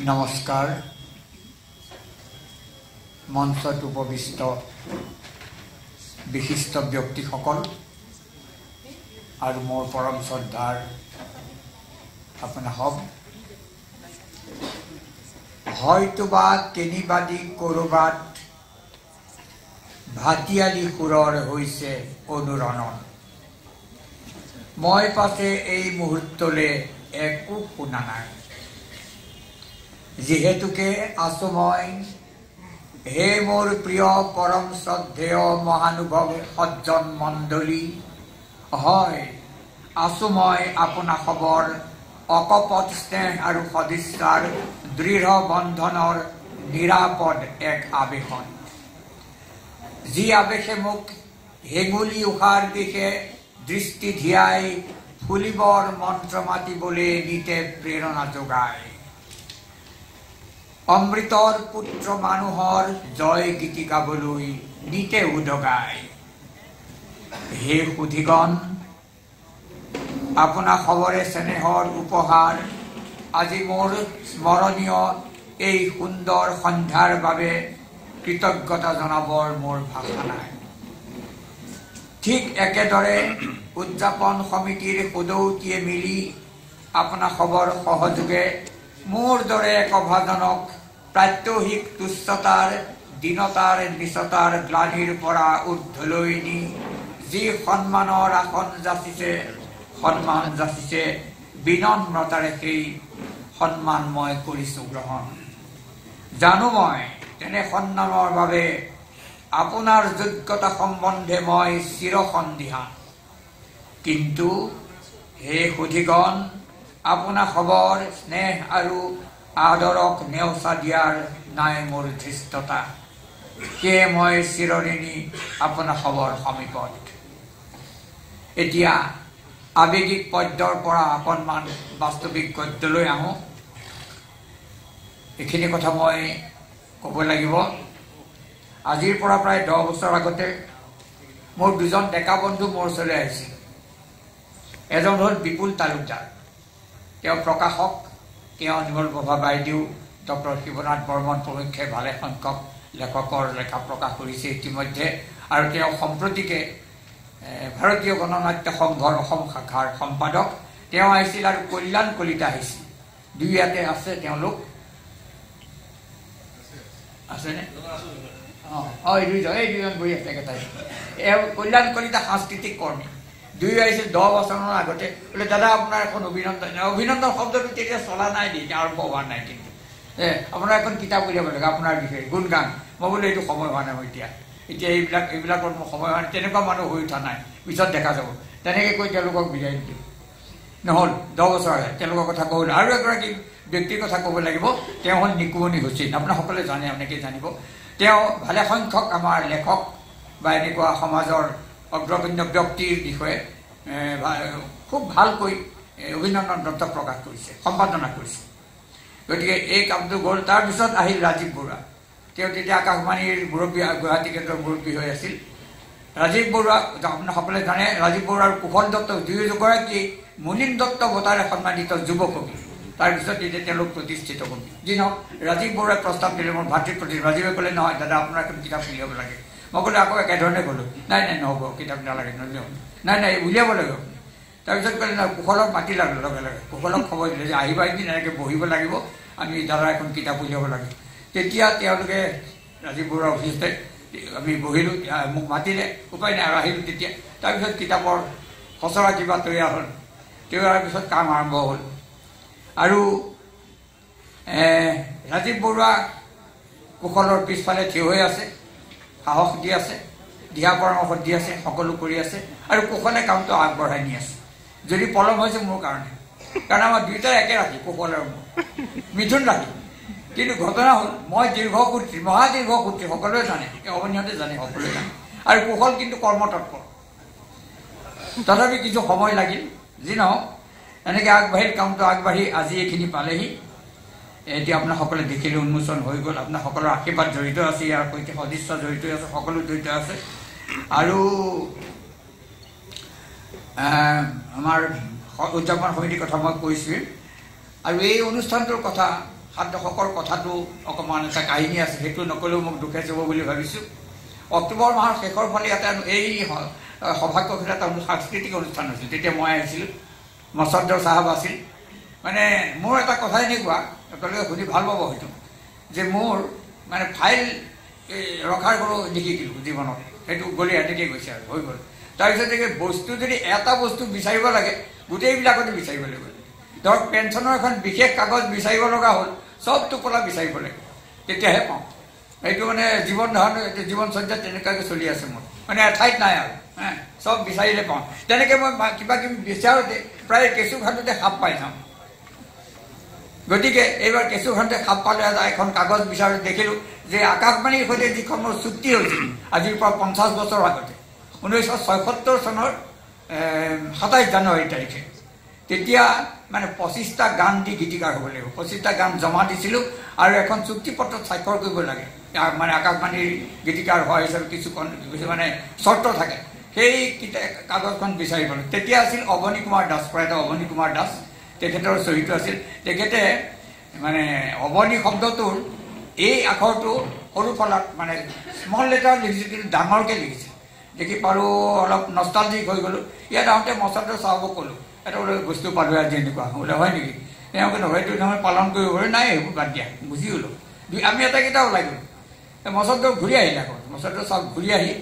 নমস্কাৰ মঞ্চত উপবিষ্ট বিশিষ্ট ব্যক্তিসকল আৰু মোৰ পৰম শ্ৰদ্ধাৰ আপোনাসব হয়তোবা কেনিবাদি ক'ৰবাত ভাটিয়ালি সুৰৰ হৈছে অনুৰণন মই পাছে এই মুহূৰ্তলৈ একো শুনা নাই যিহেতুকে আছো মই হে মোৰ প্ৰিয় পৰম শ্ৰদ্ধেয় মহানুভৱ সজ্জন মণ্ডলী হয় আছো মই আপোনা খবৰ অকপট স্নেহ আৰু সদিচ্ছাৰ দৃঢ় বন্ধনৰ নিৰাপদ এক আবেশন যি আবেশে মোক হেঙুলি উষাৰ দিশে দৃষ্টি ধিয়াই ফুলিবৰ মন্ত্ৰ মাতিবলৈ নিতে প্ৰেৰণা যোগায় অমৃতৰ পুত্ৰ মানুহৰ জয় গীতি গাবলৈ নিতে উদগায় হে সুধীগণ আপোনা খবৰে স্নেহৰ উপহাৰ আজি মোৰ স্মৰণীয় এই সুন্দৰ সন্ধ্যাৰ বাবে কৃতজ্ঞতা জনাবৰ মোৰ ভাষা নাই ঠিক একেদৰে উদযাপন সমিতিৰ সদৌতিয়ে মিলি আপোনা খবৰ সহযোগে মোৰ দৰে এক অভাজনক প্ৰাত্যহিক তুচ্ছতাৰ দীনতাৰ নিচতাৰ গ্লানিৰ পৰা ঊৰ্ধলৈ নি যি সন্মানৰ আসন সন্মান যাচিছে বিনম্ৰতাৰে সেই সন্মান মই কৰিছোঁ গ্ৰহণ জানো মই তেনে সন্মানৰ বাবে আপোনাৰ যোগ্যতা সম্বন্ধে মই চিৰসন্দিহান কিন্তু হে সুধীগণ আপোনা খবৰ স্নেহ আৰু আদৰক নেওচা দিয়াৰ নাই মোৰ ধৃষ্টতা সেয়ে মই চিৰঋণী আপোনা খবৰ সমীপত এতিয়া আৱেগিক পদ্যৰ পৰা অকণমান বাস্তৱিক গদ্যলৈ আহোঁ এইখিনি কথা মই ক'ব লাগিব আজিৰ পৰা প্ৰায় 10 বছৰ আগতে মোৰ দুজন ডেকা বন্ধু মোৰ ওচৰলৈ আহিছিল এজন হ'ল বিপুল তালুকদাৰ তেওঁ প্ৰকাশক তেওঁ নিৰ্মল প্ৰভা বাইদেউ ডক্টৰ শিৱনাথ বৰ্মন প্ৰমুখ্যে ভালে সংখ্যক লেখকৰ লেখা প্ৰকাশ কৰিছে ইতিমধ্যে আৰু তেওঁ সম্প্ৰতিকে ভাৰতীয় গণনাট্য সংঘৰ অসম শাখাৰ সম্পাদক তেওঁ আহিছিল আৰু কল্যাণ কলিতা আহিছিল দুই ইয়াতে আছে তেওঁলোক আছেনে এই দুজন বহি আছে একেটাই কল্যাণ কলিতা সাংস্কৃতিক কৰ্মী দুই আহিছিল 10 বছৰৰ আগতে বোলে দাদা আপোনাৰ এখন অভিনন্দন শব্দটো তেতিয়া চলা নাই দি আৰম্ভ হোৱা নাই কিন্তু আপোনাৰ এখন কিতাপ উলিয়াব লাগে আপোনাৰ বিষয়ে গুণগান মই বোলো এইটো সময় হোৱা নাই এতিয়া এইবিলাকৰ মোৰ সময় হোৱা নাই তেনেকুৱা মানুহ হৈ উঠা নাই পিছত দেখা যাব তেনেকৈ কৈ তেওঁলোকক বিদায় দিলোঁ নহ'ল 10 বছৰ আগে তেওঁলোকৰ কথা ক'বলৈ আৰু এগৰাকী ব্যক্তিৰ কথা ক'ব লাগিব তেওঁ হ'ল নিকুমণি হুছেইন আপোনাৰ সকলোৱে জানে আপোনালোকে জানিব তেওঁ ভালে সংখ্যক আমাৰ লেখক বা এনেকুৱা সমাজৰ অগ্ৰগণ্য ব্যক্তিৰ বিষয়ে খুব ভালকৈ অভিনন্দন দত্ত প্ৰকাশ কৰিছে সম্পাদনা কৰিছে গতিকে এই কামটো গ'ল তাৰপিছত আহিল ৰাজীৱ বৰুৱা তেওঁ তেতিয়া আকাশবাণীৰ মুৰব্বী গুৱাহাটী কেন্দ্ৰৰ মুৰব্বী হৈ আছিল ৰাজীৱ বৰুৱা আপোনাৰ সকলোৱে জানে ৰাজীৱ বৰুৱা আৰু কুশল দত্ত দুয়োগৰাকী মুনীন দত্ত বঁটাৰে সন্মানিত যুৱ কবি তাৰপিছত এতিয়া তেওঁলোক প্ৰতিষ্ঠিত কবি যি নহওক ৰাজীৱ বৰুৱাই প্ৰস্তাৱ দিলে মোৰ ভাতৃৰ প্ৰতি ৰাজীৱে ক'লে নহয় দাদা আপোনাৰ এখন কিতাপ উলিয়াব লাগে মই ক'লো আকৌ একেধৰণে ক'লোঁ নাই নহ'ব কিতাপ নালাগে নাই উলিয়াব লাগিব তাৰপিছত ক'লে নহয় কুশলক মাতি লাগিল লগে লগে কুশলক খবৰ দিলে যে আহিবা এদিন এনেকৈ বহিব লাগিব আমি দাদা এখন কিতাপ উলিয়াব লাগে তেতিয়া তেওঁলোকে ৰাজীৱ বৰুৱাৰ অফিচতে আমি বহিলোঁ মোক মাতিলে উপায় নাই আৰু আহিলোঁ তেতিয়া তাৰপিছত কিতাপৰ খচৰা কিবা তৈয়াৰ হ'ল তৈয়াৰ পিছত কাম আৰম্ভ হ'ল আৰু ৰাজীৱ বৰুৱা কুশলৰ পিছফালে থিয় হৈ আছে সাহস দি আছে দিহা পৰামৰ্শ দি আছে সকলো কৰি আছে আৰু কুশলে কামটো আগবঢ়াই নি আছে যদি পলম হৈছে মোৰ কাৰণে কাৰণ আমাৰ দুয়োটাই একে ৰাখি কুশল আৰু মোৰ মিথুন ৰাখি কিন্তু ঘটনা হ'ল মই দীৰ্ঘসূত্ৰী মহাদীৰ্ঘসূত্ৰী সকলোৱে জানে অৱনীয়তে জানে সকলোৱে জানে আৰু কুশল কিন্তু কৰ্মতৎপৰ তথাপি কিছু সময় লাগিল যি নহওক এনেকৈ আগবাঢ়িল কামটো আগবাঢ়ি আজি এইখিনি পালেহি এতিয়া আপোনাৰ সকলোৱে দেখিলে উন্মোচন হৈ গ'ল আপোনাৰ সকলোৰ আশীৰ্বাদ জড়িত আছে ইয়াৰ সৈতে সদিচ্ছা জড়িত আছে সকলো জড়িত আছে আৰু আমাৰ উদযাপন সমিতিৰ কথা মই কৈছোঁ আৰু এই অনুষ্ঠানটোৰ কথা 7 দশকৰ কথাটো অকণমান এটা কাহিনী আছে, সেইটো নকলেও মোক দুখে যাব বুলি ভাবিছোঁ। অক্টোবৰ মাহৰ শেষৰ ফালে এটা এই সভাকক্ষত এটা সাংস্কৃতিক অনুষ্ঠান হৈছিল। তেতিয়া মই আহিছিলোঁ, মছদ্দৰ চাহাব আছিল। মানে মোৰ এটা কথা এনেকুৱা, একেলগে শুনি ভাল পাব হয়তো, যে মোৰ মানে ফাইল ৰখাৰ কোনো নিশিকিলোঁ জীৱনত, সেইটো গ'লে এনেকৈ গৈছে আৰু হৈ গ'ল। তাৰপিছত বস্তু যদি এটা বস্তু বিচাৰিব লাগে গোটেইবিলাকতে বিচাৰিব লাগিব। ধৰক পেঞ্চনৰ এখন বিশেষ কাগজ বিচাৰিব লগা হ'ল, চব টোপোলা বিচাৰিব লাগিব, তেতিয়াহে পাওঁ। এইটো মানে জীৱনচৰ্যাত তেনেকুৱাকৈ চলি আছে মোৰ, মানে এঠাইত নাই আৰু চব বিচাৰিলে পাওঁ। তেনেকৈ মই কিবা কিবি বিচাৰোঁতে প্ৰায় কেঁচুঘাটতে সাপ পাই যাওঁ। গতিকে এইবাৰ কেঁচুঘাটতে সাপ পালে এখন কাগজ বিচাৰোঁ, দেখিলোঁ যে আকাশবাণীৰ সৈতে যিখন মোৰ চুক্তি হৈছিল আজিৰ পৰা 50 বছৰ আগতে, 1976 চনৰ 27 জানুৱাৰী তাৰিখে, তেতিয়া মানে 25টা গান দি গীতিকাৰ হ'ব লাগিব। 25টা গান জমা দিছিলোঁ আৰু এখন চুক্তিপত্ৰত স্বাক্ষৰ কৰিব লাগে। মানে আকাশবাণীৰ গীতিকাৰ হোৱা হিচাপে কিছু মানে চৰ্ত থাকে। সেই কাগজখন বিচাৰিব লাগে। তেতিয়া আছিল অৱনী কুমাৰ দাস, প্ৰয়াত অৱনী কুমাৰ দাস, তেখেতৰ চৰিত্ৰ আছিল। তেখেতে মানে অৱনী শব্দটোৰ এই আখৰটো সৰু ফলাত মানে স্মল লেটাৰ লিখিছিল, কিন্তু ডাঙৰকৈ লিখিছিল। দেখি পালোঁ, অলপ নষ্টালজিক হৈ গ'লোঁ। ইয়াত আহোঁতে মছদ্দৰ চাহাবক ক'লোঁ, এটা বোলে বস্তু পালোঁ আজি এনেকুৱা বোলে, হয় নেকি? তেওঁ কিন্তু হয়তো নহয় পালন কৰিব পাৰে, নাই সেইবোৰ বাদ দিয়া, বুজি গ'লোঁ। আমি এটাকেইটা ওলাই গ'লোঁ। মছদ্দৰ ঘূৰি আহিলে আকৌ, মছদ্দৰ চাহাব ঘূৰি আহি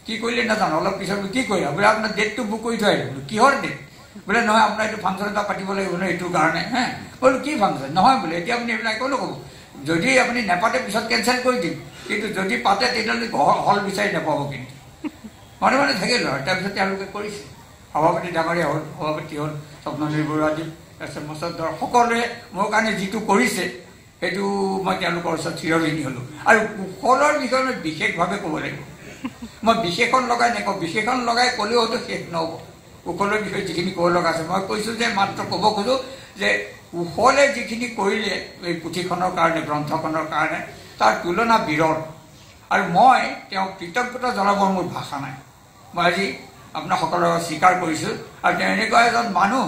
কি কৰিলে নাজানো, অলপ পিছত কি কৰিলা বোলে, আপোনাৰ ডেটটো বুক কৰি থৈ আহিলোঁ। বোলো কিহৰ ডেট? বোলে নহয়, আপোনাৰ এইটো ফাংচন এটা পাতিব লাগিব ন, এইটোৰ কাৰণে। বোলো কি ফাংচন? নহয় বোলে, এতিয়া আপুনি এইবিলাক ক'লো ক'ব, যদি আপুনি নেপাতে পিছত কেঞ্চেল কৰি দিম, কিন্তু যদি পাতে তেতিয়াহ'লে হল বিচাৰি নাপাব। কিন্তু মনে মনে থাকিলোঁ আৰু। তাৰপিছত তেওঁলোকে কৰিছে, সভাপতি ডাঙৰীয়া হ'ল, সভাপতি হ'ল স্বপ্নদীপ বৰুৱাদীপ, তাৰপিছত মছদ্দৰ সকলোৱে মোৰ কাৰণে যিটো কৰিছে সেইটো মই তেওঁলোকৰ ওচৰত চিৰঋণী হ'লোঁ। আৰু কুশলৰ বিষয়ে মই বিশেষভাৱে ক'ব লাগিব। মই বিশেষণ লগাই নকওঁ, বিশেষণ লগাই ক'লেও হয়তো শেষ নহ'ব। কুশলৰ বিষয়ে যিখিনি ক'ব লগা আছে মই কৈছোঁ যে মাত্ৰ ক'ব খোজোঁ যে কুশলে যিখিনি কৰিলে এই পুথিখনৰ কাৰণে, গ্ৰন্থখনৰ কাৰণে, তাৰ তুলনা বিৰল। আৰু মই তেওঁক কৃতজ্ঞতা জনাবৰ মোৰ ভাষা নাই। মই আজি আপোনাসকলক স্বীকাৰ কৰিছোঁ। আৰু তেওঁ এনেকুৱা এজন মানুহ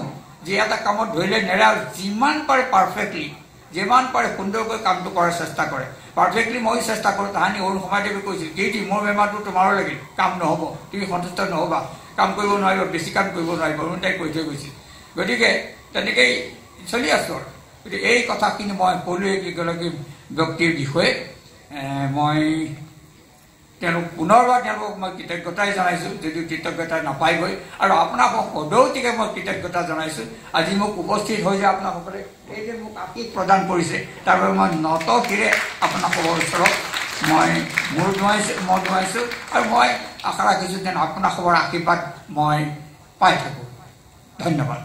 যি এটা কামত ধৰিলে নেৰে, আৰু যিমান পাৰে পাৰফেক্টলি, যিমান পাৰে সুন্দৰকৈ কামটো কৰাৰ চেষ্টা কৰে। পাৰফেক্টলি ময়ো চেষ্টা কৰোঁ। তাহানি অৰুণ সমাদেৱে কৈছিল, কি মোৰ বেমাৰটো তোমাৰো লাগিল, কাম নহ'ব, তুমি সন্তুষ্ট নহ'বা, কাম কৰিব নোৱাৰিব, বেছি কাম কৰিব নোৱাৰিব, অৰুণ তাই কৈ থৈ গৈছিল। গতিকে তেনেকেই চলি আছোঁ আৰু। গতিকে এই কথাখিনি মই ক'লোৱে কেইগৰাকী ব্যক্তিৰ বিষয়ে। মই তেওঁলোক পুনৰবাৰ তেওঁলোকক মই কৃতজ্ঞতাই জনাইছোঁ, যদিও কৃতজ্ঞতা নাপায়গৈ। আৰু আপোনালোকক সদৌতিকে মই কৃতজ্ঞতা জনাইছোঁ। আজি মোক উপস্থিত হৈ যে আপোনালোকসকলে এই যে মোক আশীষ প্ৰদান কৰিছে, তাৰ বাবে মই নত শিৰে আপোনালোকৰ ওচৰত মই নোৱাৰিছোঁ। আৰু মই আশা ৰাখিছোঁ যেন আপোনালোকৰ আশীৰ্বাদ মই পাই থাকোঁ। ধন্যবাদ।